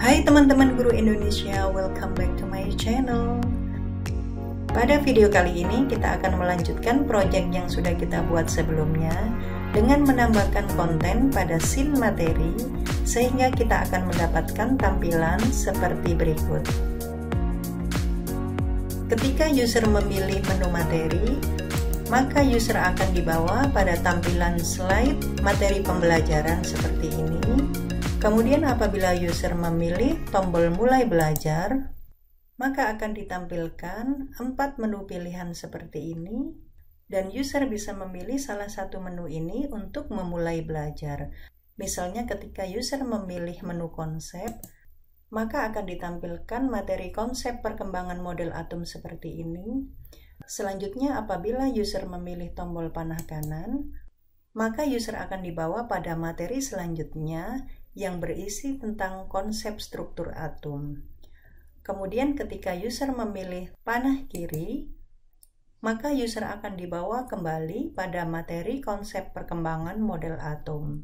Hai teman-teman guru Indonesia, welcome back to my channel. Pada video kali ini kita akan melanjutkan proyek yang sudah kita buat sebelumnya dengan menambahkan konten pada scene materi sehingga kita akan mendapatkan tampilan seperti berikut. Ketika user memilih menu materi, maka user akan dibawa pada tampilan slide materi pembelajaran seperti ini. Kemudian apabila user memilih tombol mulai belajar, maka akan ditampilkan 4 menu pilihan seperti ini, dan user bisa memilih salah satu menu ini untuk memulai belajar. Misalnya ketika user memilih menu konsep, maka akan ditampilkan materi konsep perkembangan model atom seperti ini. Selanjutnya apabila user memilih tombol panah kanan, maka user akan dibawa pada materi selanjutnya yang berisi tentang konsep struktur atom. Kemudian ketika user memilih panah kiri, maka user akan dibawa kembali pada materi konsep perkembangan model atom.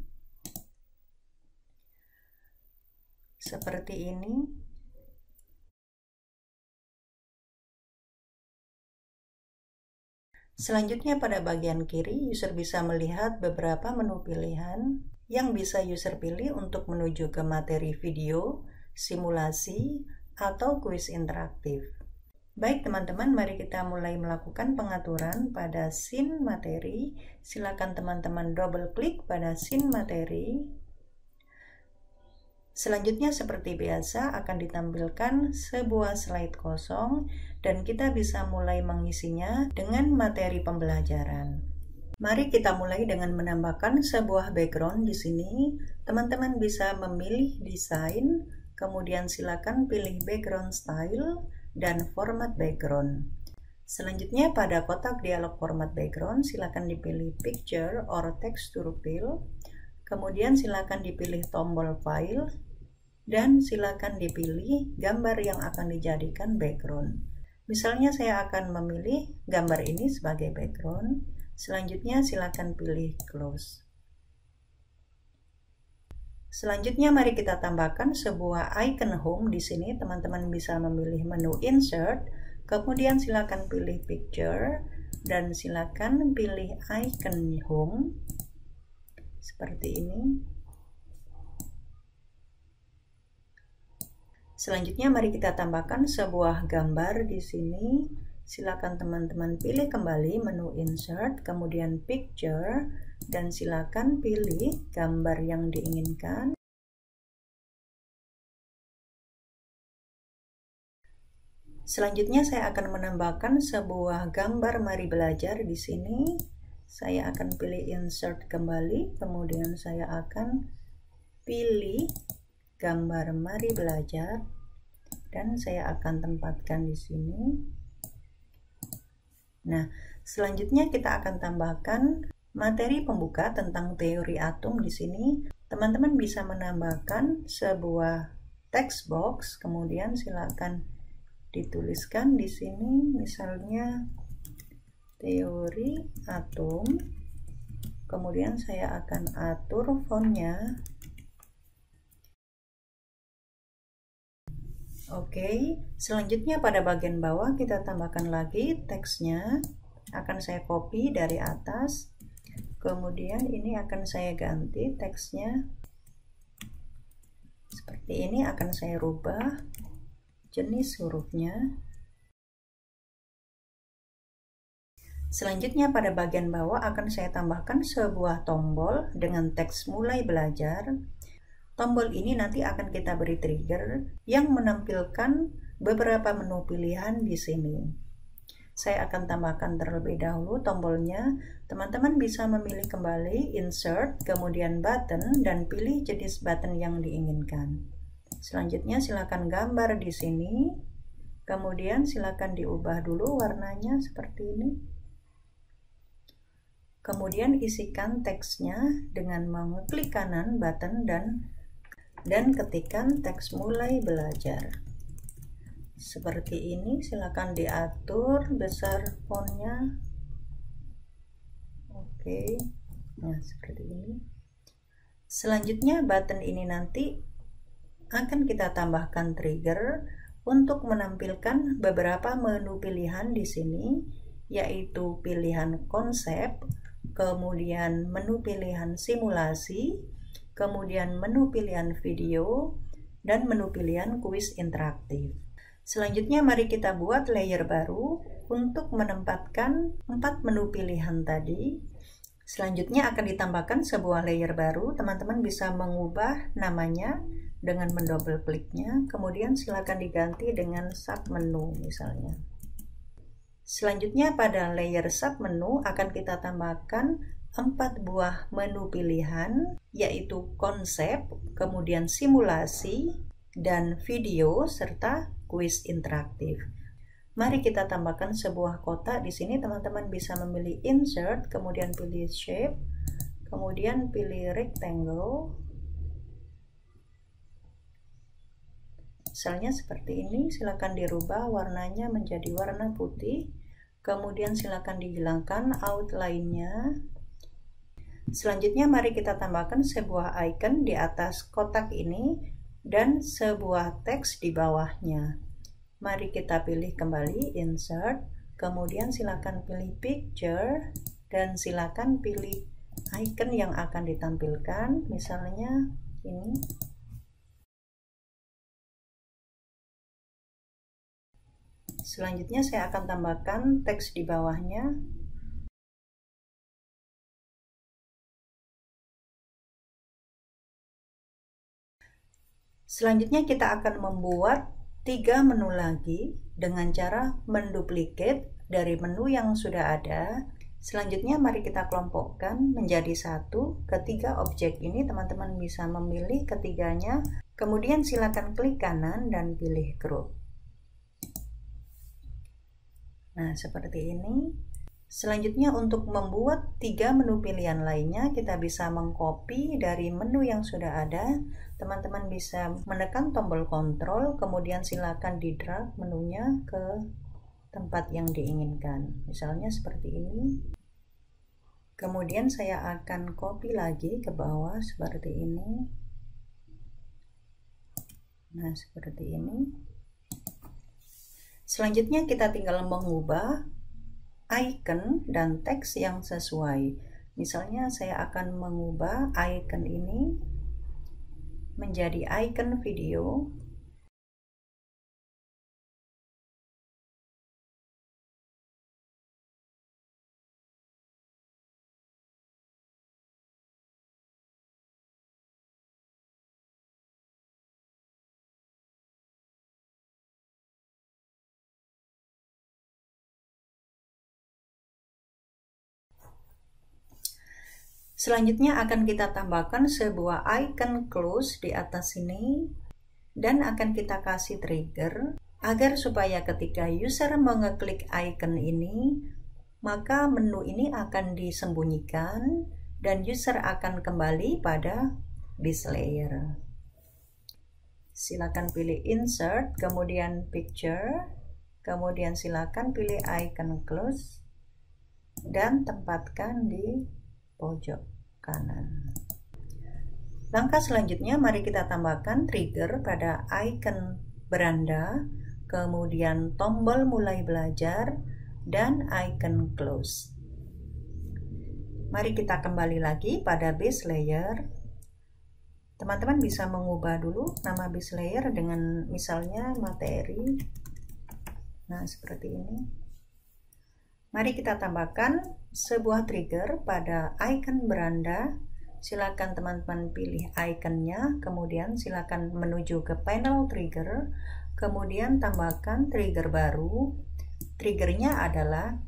Seperti ini. Selanjutnya pada bagian kiri, user bisa melihat beberapa menu pilihan yang bisa user pilih untuk menuju ke materi video, simulasi, atau kuis interaktif. Baik teman-teman, mari kita mulai melakukan pengaturan pada scene materi. Silakan teman-teman double klik pada scene materi. Selanjutnya seperti biasa akan ditampilkan sebuah slide kosong dan kita bisa mulai mengisinya dengan materi pembelajaran. Mari kita mulai dengan menambahkan sebuah background di sini. Teman-teman bisa memilih desain, kemudian silakan pilih background style dan format background. Selanjutnya pada kotak dialog format background silakan dipilih picture or texture fill. Kemudian silakan dipilih tombol file dan silakan dipilih gambar yang akan dijadikan background. Misalnya saya akan memilih gambar ini sebagai background. Selanjutnya silakan pilih close. Selanjutnya mari kita tambahkan sebuah icon home di sini. Teman-teman bisa memilih menu insert, kemudian silakan pilih picture dan silakan pilih icon home seperti ini. Selanjutnya mari kita tambahkan sebuah gambar di sini. Silakan teman-teman pilih kembali menu insert, kemudian picture, dan silakan pilih gambar yang diinginkan. Selanjutnya saya akan menambahkan sebuah gambar mari belajar di sini. Saya akan pilih insert kembali, kemudian saya akan pilih gambar mari belajar dan saya akan tempatkan di sini. Nah, selanjutnya kita akan tambahkan materi pembuka tentang teori atom di sini. Teman-teman bisa menambahkan sebuah text box, kemudian silakan dituliskan di sini misalnya teori atom. Kemudian saya akan atur fontnya. Oke, selanjutnya pada bagian bawah kita tambahkan lagi teksnya. Akan saya copy dari atas. Kemudian ini akan saya ganti teksnya. Seperti ini akan saya rubah jenis hurufnya. Selanjutnya pada bagian bawah akan saya tambahkan sebuah tombol dengan teks mulai belajar. Tombol ini nanti akan kita beri trigger yang menampilkan beberapa menu pilihan di sini. Saya akan tambahkan terlebih dahulu tombolnya. Teman-teman bisa memilih kembali insert, kemudian button, dan pilih jenis button yang diinginkan. Selanjutnya silakan gambar di sini. Kemudian silakan diubah dulu warnanya seperti ini. Kemudian isikan teksnya dengan mengeklik kanan button dan ketikkan teks mulai belajar. Seperti ini, silakan diatur besar fontnya. Oke. Nah, seperti ini. Selanjutnya button ini nanti akan kita tambahkan trigger untuk menampilkan beberapa menu pilihan di sini, yaitu pilihan konsep, kemudian menu pilihan simulasi, kemudian menu pilihan video, dan menu pilihan kuis interaktif. Selanjutnya mari kita buat layer baru untuk menempatkan 4 menu pilihan tadi. Selanjutnya akan ditambahkan sebuah layer baru. Teman-teman bisa mengubah namanya dengan mendouble kliknya, kemudian silakan diganti dengan submenu misalnya. Selanjutnya pada layer submenu akan kita tambahkan 4 buah menu pilihan, yaitu konsep, kemudian simulasi, dan video, serta kuis interaktif. Mari kita tambahkan sebuah kotak. Di sini teman-teman bisa memilih insert, kemudian pilih shape, kemudian pilih rectangle. Misalnya seperti ini, silakan dirubah warnanya menjadi warna putih, kemudian silakan dihilangkan outline-nya. Selanjutnya mari kita tambahkan sebuah icon di atas kotak ini dan sebuah teks di bawahnya. Mari kita pilih kembali insert, kemudian silakan pilih picture, dan silakan pilih icon yang akan ditampilkan, misalnya ini. Selanjutnya saya akan tambahkan teks di bawahnya. Selanjutnya kita akan membuat 3 menu lagi dengan cara menduplikat dari menu yang sudah ada. Selanjutnya mari kita kelompokkan menjadi satu. Ketiga objek ini teman-teman bisa memilih ketiganya, kemudian silakan klik kanan dan pilih group. Nah, seperti ini. Selanjutnya untuk membuat 3 menu pilihan lainnya, kita bisa mengcopy dari menu yang sudah ada. Teman-teman bisa menekan tombol kontrol, kemudian silakan di-drag menunya ke tempat yang diinginkan. Misalnya seperti ini. Kemudian saya akan copy lagi ke bawah seperti ini. Nah, seperti ini. Selanjutnya kita tinggal mengubah icon dan teks yang sesuai. Misalnya saya akan mengubah icon ini menjadi icon video. Selanjutnya akan kita tambahkan sebuah icon close di atas sini dan akan kita kasih trigger agar supaya ketika user mengeklik icon ini, maka menu ini akan disembunyikan dan user akan kembali pada base layer. Silakan pilih insert, kemudian picture, kemudian silakan pilih icon close dan tempatkan di pojok kanan. Langkah selanjutnya mari kita tambahkan trigger pada icon beranda, kemudian tombol mulai belajar, dan icon close. Mari kita kembali lagi pada base layer. Teman-teman bisa mengubah dulu nama base layer dengan misalnya materi. Nah, seperti ini. Mari kita tambahkan sebuah trigger pada icon beranda. Silakan teman-teman pilih ikonnya, kemudian silakan menuju ke panel trigger, kemudian tambahkan trigger baru. Triggernya adalah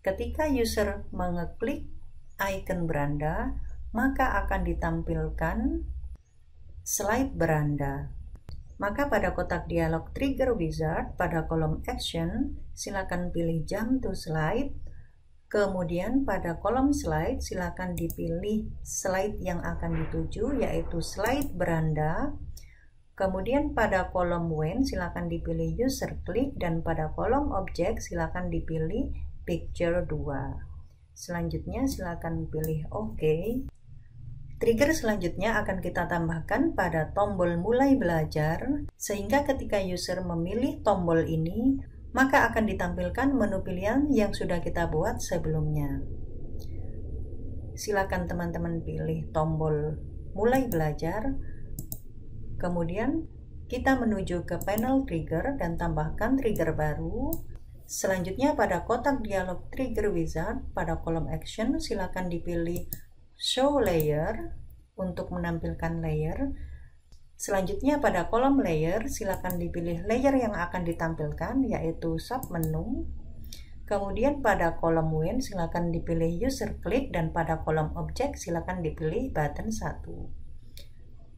ketika user mengeklik icon beranda, maka akan ditampilkan slide beranda. Maka pada kotak dialog Trigger Wizard, pada kolom Action, silakan pilih Jump to Slide. Kemudian pada kolom Slide, silakan dipilih slide yang akan dituju, yaitu slide beranda. Kemudian pada kolom When, silakan dipilih User Click, dan pada kolom Objek, silakan dipilih Picture 2. Selanjutnya, silakan pilih OK. Trigger selanjutnya akan kita tambahkan pada tombol mulai belajar, sehingga ketika user memilih tombol ini, maka akan ditampilkan menu pilihan yang sudah kita buat sebelumnya. Silakan teman-teman pilih tombol mulai belajar, kemudian kita menuju ke panel trigger dan tambahkan trigger baru. Selanjutnya pada kotak dialog Trigger Wizard, pada kolom action silakan dipilih Show Layer untuk menampilkan layer. Selanjutnya pada kolom layer silakan dipilih layer yang akan ditampilkan, yaitu submenu. Kemudian pada kolom when silakan dipilih user click, dan pada kolom objek silakan dipilih button 1.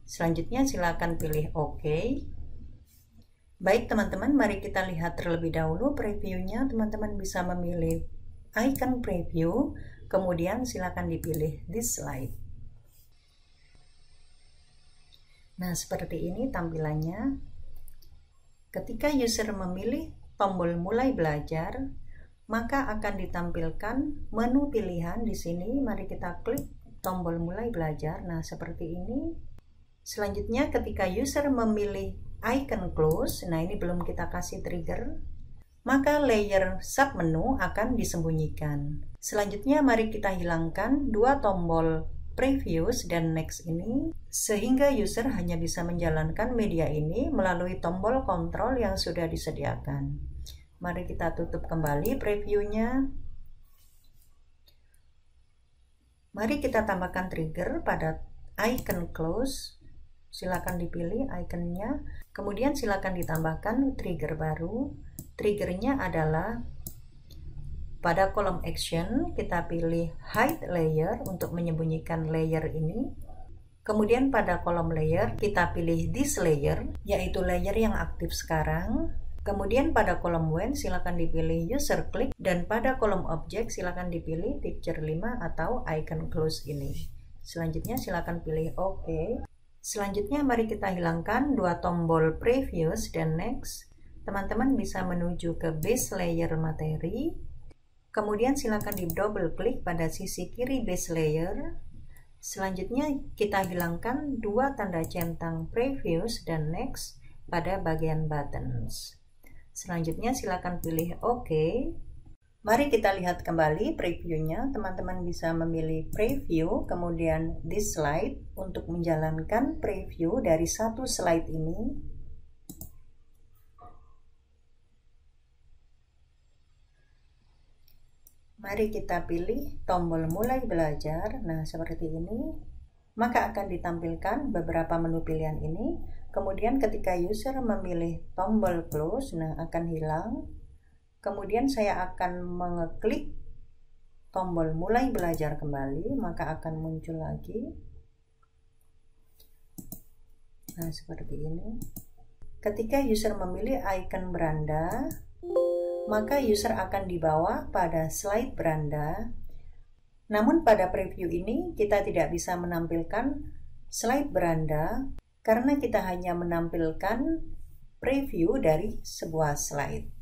Selanjutnya silakan pilih OK. Baik teman-teman, mari kita lihat terlebih dahulu previewnya. Teman-teman bisa memilih icon preview, kemudian silakan dipilih this slide. Nah, seperti ini tampilannya. Ketika user memilih tombol mulai belajar, maka akan ditampilkan menu pilihan di sini. Mari kita klik tombol mulai belajar. Nah, seperti ini. Selanjutnya ketika user memilih icon close, nah ini belum kita kasih trigger, maka layer submenu akan disembunyikan. Selanjutnya mari kita hilangkan dua tombol previous dan next ini, sehingga user hanya bisa menjalankan media ini melalui tombol kontrol yang sudah disediakan. Mari kita tutup kembali previewnya. Mari kita tambahkan trigger pada icon close. Silakan dipilih ikonnya, kemudian silakan ditambahkan trigger baru. Triggernya adalah pada kolom action kita pilih hide layer untuk menyembunyikan layer ini. Kemudian pada kolom layer kita pilih this layer, yaitu layer yang aktif sekarang. Kemudian pada kolom when silakan dipilih user click, dan pada kolom objek silakan dipilih picture 5 atau icon close ini. Selanjutnya silakan pilih OK. Selanjutnya mari kita hilangkan dua tombol previous dan next. Teman-teman bisa menuju ke base layer materi. Kemudian silakan di double klik pada sisi kiri base layer. Selanjutnya kita hilangkan dua tanda centang previous dan next pada bagian buttons. Selanjutnya silakan pilih OK. Mari kita lihat kembali previewnya. Teman-teman bisa memilih preview, kemudian this slide untuk menjalankan preview dari satu slide ini. Mari kita pilih tombol mulai belajar. Nah, seperti ini. Maka akan ditampilkan beberapa menu pilihan ini. Kemudian ketika user memilih tombol close, nah akan hilang. Kemudian saya akan mengeklik tombol mulai belajar kembali, maka akan muncul lagi. Nah, seperti ini. Ketika user memilih icon beranda, maka user akan dibawa pada slide beranda. Namun pada preview ini kita tidak bisa menampilkan slide beranda karena kita hanya menampilkan preview dari sebuah slide.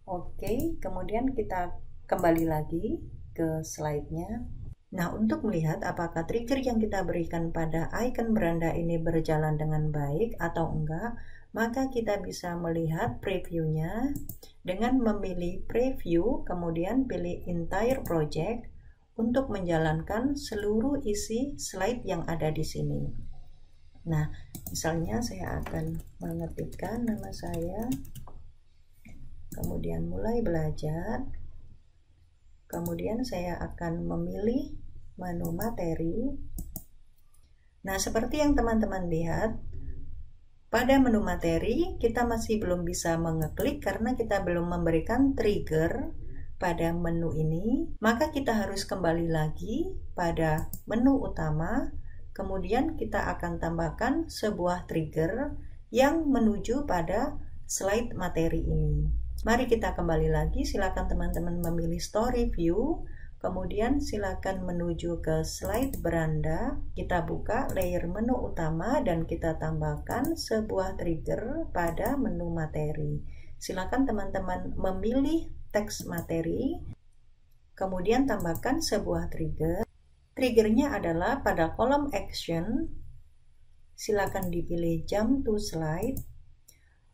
Oke, kemudian kita kembali lagi ke slide-nya. Nah, untuk melihat apakah trigger yang kita berikan pada icon beranda ini berjalan dengan baik atau enggak, maka kita bisa melihat previewnya dengan memilih preview, kemudian pilih entire project untuk menjalankan seluruh isi slide yang ada di sini. Nah, misalnya saya akan mengetikkan nama saya, kemudian mulai belajar, kemudian saya akan memilih menu materi. Nah, seperti yang teman-teman lihat, pada menu materi kita masih belum bisa mengeklik karena kita belum memberikan trigger pada menu ini. Maka kita harus kembali lagi pada menu utama, kemudian kita akan tambahkan sebuah trigger yang menuju pada slide materi ini. Mari kita kembali lagi, silakan teman-teman memilih story view, kemudian silakan menuju ke slide beranda, kita buka layer menu utama dan kita tambahkan sebuah trigger pada menu materi. Silakan teman-teman memilih teks materi, kemudian tambahkan sebuah trigger. Triggernya adalah pada kolom action, silakan dipilih jump to slide.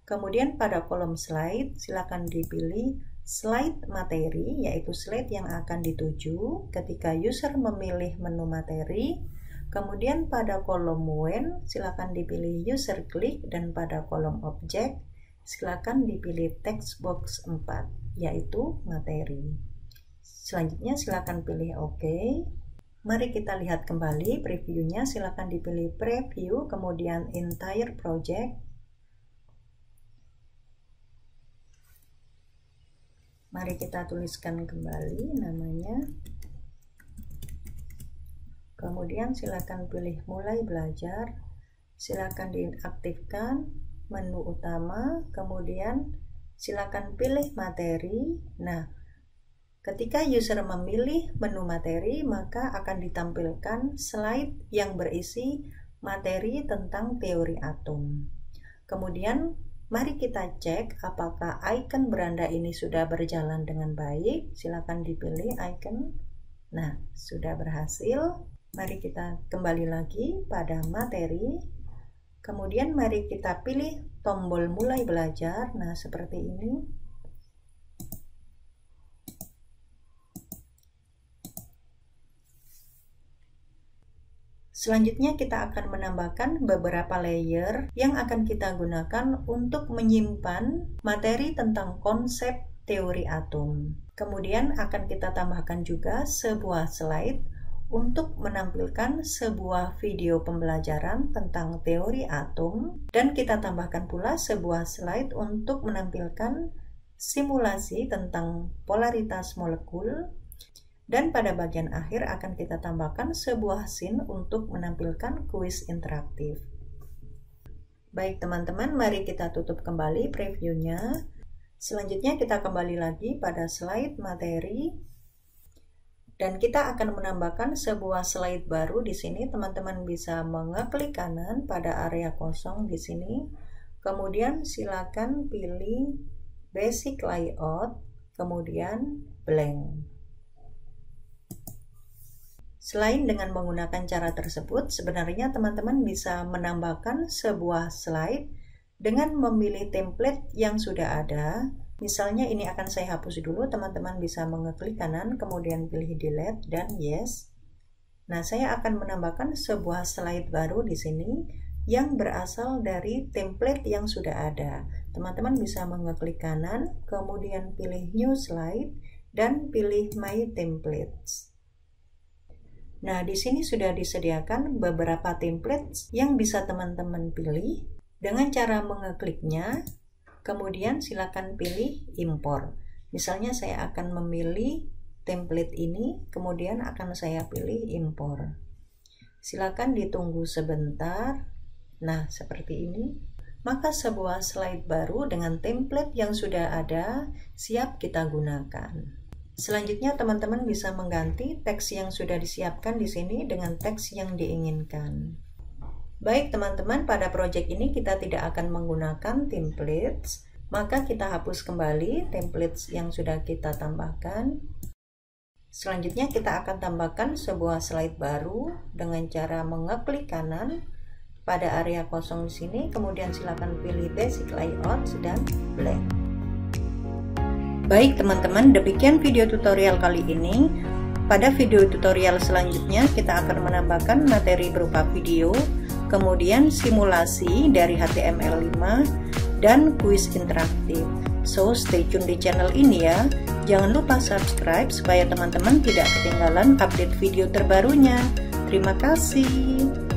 Kemudian pada kolom slide, silakan dipilih slide materi, yaitu slide yang akan dituju ketika user memilih menu materi. Kemudian pada kolom when, silakan dipilih user klik, dan pada kolom objek, silakan dipilih text box 4, yaitu materi. Selanjutnya silakan pilih OK. Mari kita lihat kembali previewnya, silakan dipilih preview, kemudian entire project. Mari kita tuliskan kembali namanya. Kemudian silakan pilih mulai belajar. Silakan diaktifkan menu utama, kemudian silakan pilih materi. Nah, ketika user memilih menu materi, maka akan ditampilkan slide yang berisi materi tentang teori atom. Kemudian mari kita cek apakah icon beranda ini sudah berjalan dengan baik. Silakan dipilih icon. Nah, sudah berhasil. Mari kita kembali lagi pada materi. Kemudian mari kita pilih tombol mulai belajar. Nah, seperti ini. Selanjutnya kita akan menambahkan beberapa layer yang akan kita gunakan untuk menyimpan materi tentang konsep teori atom. Kemudian akan kita tambahkan juga sebuah slide untuk menampilkan sebuah video pembelajaran tentang teori atom, dan kita tambahkan pula sebuah slide untuk menampilkan simulasi tentang polaritas molekul. Dan pada bagian akhir akan kita tambahkan sebuah scene untuk menampilkan kuis interaktif. Baik teman-teman, mari kita tutup kembali previewnya. Selanjutnya kita kembali lagi pada slide materi. Dan kita akan menambahkan sebuah slide baru di sini. Teman-teman bisa mengeklik kanan pada area kosong di sini. Kemudian silakan pilih basic layout, kemudian blank. Selain dengan menggunakan cara tersebut, sebenarnya teman-teman bisa menambahkan sebuah slide dengan memilih template yang sudah ada. Misalnya ini akan saya hapus dulu, teman-teman bisa mengeklik kanan, kemudian pilih delete dan yes. Nah, saya akan menambahkan sebuah slide baru di sini yang berasal dari template yang sudah ada. Teman-teman bisa mengeklik kanan, kemudian pilih new slide dan pilih my templates. Nah, di sini sudah disediakan beberapa template yang bisa teman-teman pilih dengan cara mengekliknya. Kemudian silakan pilih import. Misalnya saya akan memilih template ini, kemudian akan saya pilih import. Silakan ditunggu sebentar. Nah, seperti ini. Maka sebuah slide baru dengan template yang sudah ada siap kita gunakan. Selanjutnya teman-teman bisa mengganti teks yang sudah disiapkan di sini dengan teks yang diinginkan. Baik teman-teman, pada project ini kita tidak akan menggunakan templates, maka kita hapus kembali templates yang sudah kita tambahkan. Selanjutnya kita akan tambahkan sebuah slide baru dengan cara mengeklik kanan pada area kosong di sini, kemudian silakan pilih basic layout dan blank. Baik teman-teman, demikian video tutorial kali ini. Pada video tutorial selanjutnya kita akan menambahkan materi berupa video, kemudian simulasi dari HTML5 dan kuis interaktif. So stay tune di channel ini ya. Jangan lupa subscribe supaya teman-teman tidak ketinggalan update video terbarunya. Terima kasih.